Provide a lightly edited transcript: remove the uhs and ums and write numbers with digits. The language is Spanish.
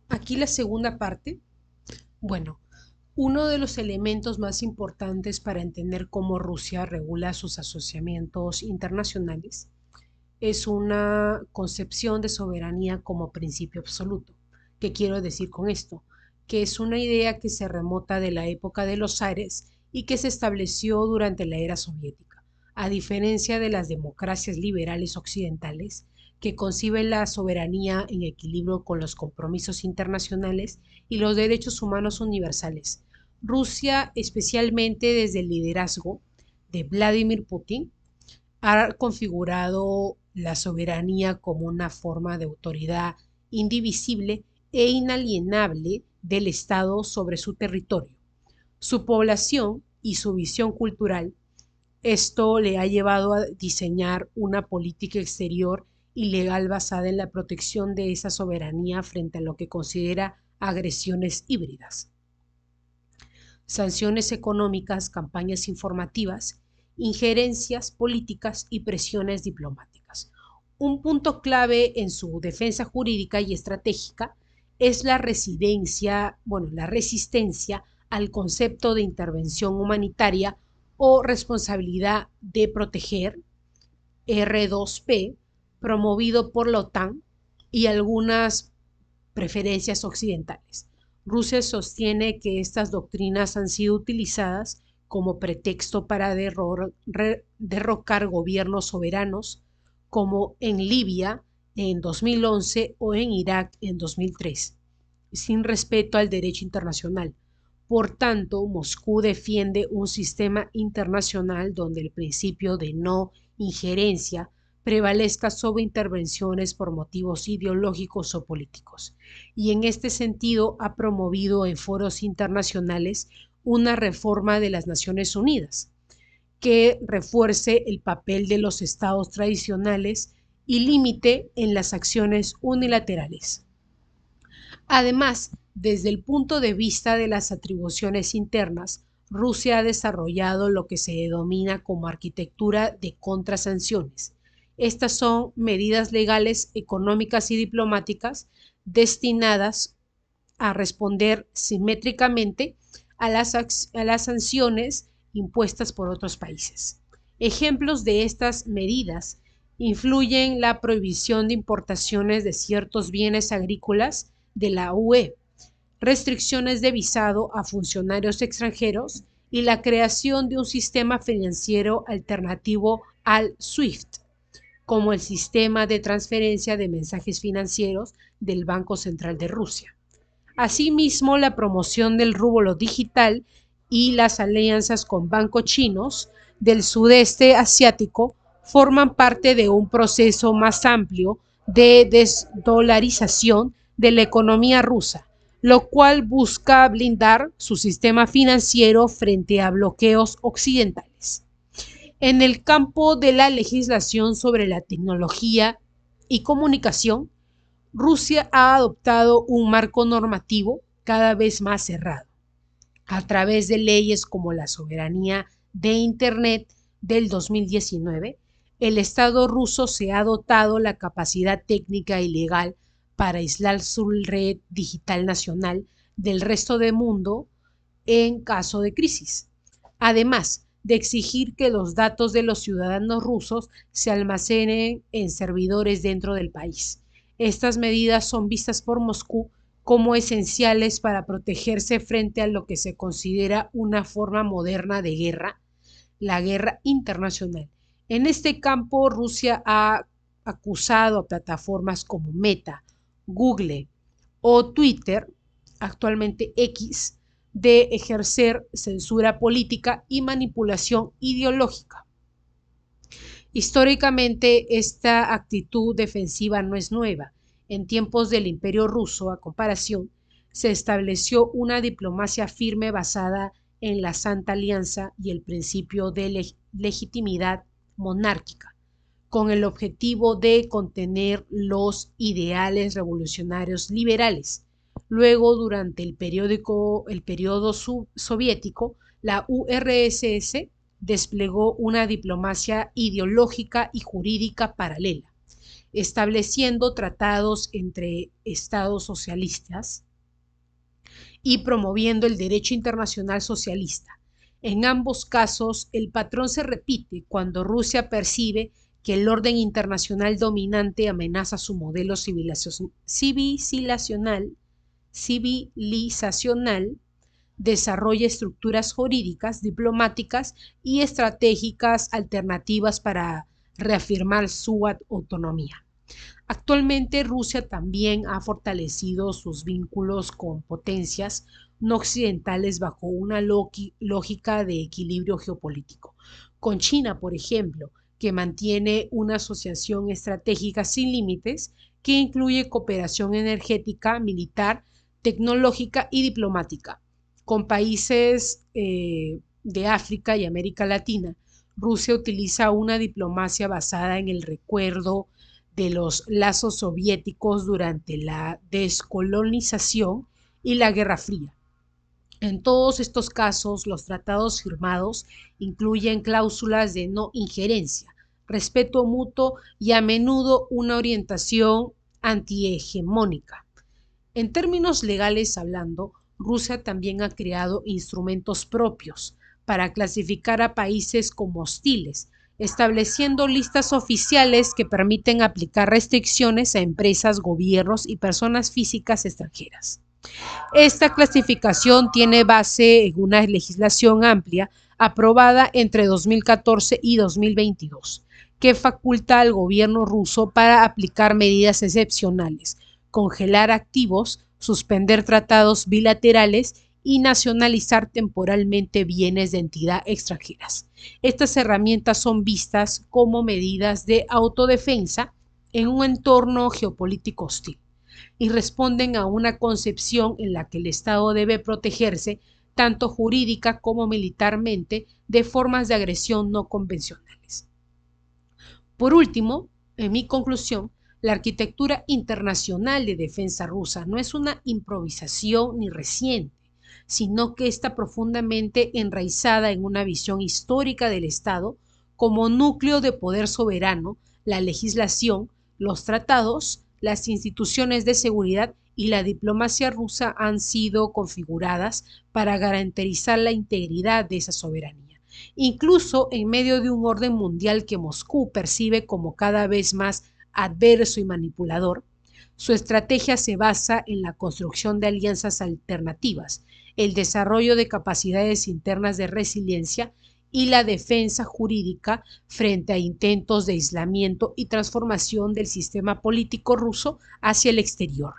Aquí la segunda parte. Bueno, uno de los elementos más importantes para entender cómo Rusia regula sus asociamientos internacionales es una concepción de soberanía como principio absoluto. ¿Qué quiero decir con esto? Que es una idea que se remota de la época de los zares y que se estableció durante la era soviética, a diferencia de las democracias liberales occidentales que conciben la soberanía en equilibrio con los compromisos internacionales y los derechos humanos universales. Rusia, especialmente desde el liderazgo de Vladimir Putin, ha configurado la soberanía como una forma de autoridad indivisible e inalienable del Estado sobre su territorio, su población y su visión cultural. Esto le ha llevado a diseñar una política exterior y legal basada en la protección de esa soberanía frente a lo que considera agresiones híbridas, sanciones económicas, campañas informativas, injerencias políticas y presiones diplomáticas. Un punto clave en su defensa jurídica y estratégica es la resistencia al concepto de intervención humanitaria o responsabilidad de proteger, R2P, promovido por la OTAN y algunas preferencias occidentales. Rusia sostiene que estas doctrinas han sido utilizadas como pretexto para derrocar gobiernos soberanos, como en Libia en 2011 o en Irak en 2003, sin respeto al derecho internacional. Por tanto, Moscú defiende un sistema internacional donde el principio de no injerencia prevalezca sobre intervenciones por motivos ideológicos o políticos, y en este sentido ha promovido en foros internacionales una reforma de las Naciones Unidas que refuerce el papel de los estados tradicionales y límite en las acciones unilaterales. Además, desde el punto de vista de las atribuciones internas, Rusia ha desarrollado lo que se denomina como arquitectura de contrasanciones. Estas son medidas legales, económicas y diplomáticas destinadas a responder simétricamente a las sanciones impuestas por otros países. Ejemplos de estas medidas influyen la prohibición de importaciones de ciertos bienes agrícolas de la UE, restricciones de visado a funcionarios extranjeros y la creación de un sistema financiero alternativo al SWIFT, como el sistema de transferencia de mensajes financieros del Banco Central de Rusia. Asimismo, la promoción del rublo digital y las alianzas con bancos chinos del sudeste asiático forman parte de un proceso más amplio de desdolarización de la economía rusa, lo cual busca blindar su sistema financiero frente a bloqueos occidentales. En el campo de la legislación sobre la tecnología y comunicación, Rusia ha adoptado un marco normativo cada vez más cerrado, a través de leyes como la soberanía de Internet del 2019. El Estado ruso se ha dotado la capacidad técnica y legal para aislar su red digital nacional del resto del mundo en caso de crisis. Además de exigir que los datos de los ciudadanos rusos se almacenen en servidores dentro del país. Estas medidas son vistas por Moscú como esenciales para protegerse frente a lo que se considera una forma moderna de guerra, la guerra internacional. En este campo, Rusia ha acusado a plataformas como Meta, Google o Twitter, actualmente X, de ejercer censura política y manipulación ideológica. Históricamente, esta actitud defensiva no es nueva. En tiempos del Imperio ruso, a comparación, se estableció una diplomacia firme basada en la Santa Alianza y el principio de legitimidad monárquica, con el objetivo de contener los ideales revolucionarios liberales. Luego, durante el periodo soviético, la URSS desplegó una diplomacia ideológica y jurídica paralela. estableciendo tratados entre estados socialistas y promoviendo el derecho internacional socialista. En ambos casos, el patrón se repite cuando Rusia percibe que el orden internacional dominante amenaza su modelo civilizacional, desarrolla estructuras jurídicas, diplomáticas y estratégicas alternativas para reafirmar su autonomía. Actualmente Rusia también ha fortalecido sus vínculos con potencias no occidentales bajo una lógica de equilibrio geopolítico. Con China, por ejemplo, que mantiene una asociación estratégica sin límites que incluye cooperación energética, militar, tecnológica y diplomática. Con países de África y América Latina, Rusia utiliza una diplomacia basada en el recuerdo de los lazos soviéticos durante la descolonización y la Guerra Fría. En todos estos casos, los tratados firmados incluyen cláusulas de no injerencia, respeto mutuo y a menudo una orientación antihegemónica. En términos legales hablando, Rusia también ha creado instrumentos propios para clasificar a países como hostiles, estableciendo listas oficiales que permiten aplicar restricciones a empresas, gobiernos y personas físicas extranjeras. Esta clasificación tiene base en una legislación amplia aprobada entre 2014 y 2022, que faculta al gobierno ruso para aplicar medidas excepcionales, congelar activos, suspender tratados bilaterales y nacionalizar temporalmente bienes de entidad extranjeras. Estas herramientas son vistas como medidas de autodefensa en un entorno geopolítico hostil y responden a una concepción en la que el Estado debe protegerse tanto jurídica como militarmente de formas de agresión no convencionales. Por último, en mi conclusión, la arquitectura internacional de defensa rusa no es una improvisación ni reciente, sino que está profundamente enraizada en una visión histórica del Estado como núcleo de poder soberano, la legislación, los tratados, las instituciones de seguridad y la diplomacia rusa han sido configuradas para garantizar la integridad de esa soberanía, incluso en medio de un orden mundial que Moscú percibe como cada vez más adverso y manipulador. Su estrategia se basa en la construcción de alianzas alternativas, el desarrollo de capacidades internas de resiliencia y la defensa jurídica frente a intentos de aislamiento y transformación del sistema político ruso hacia el exterior.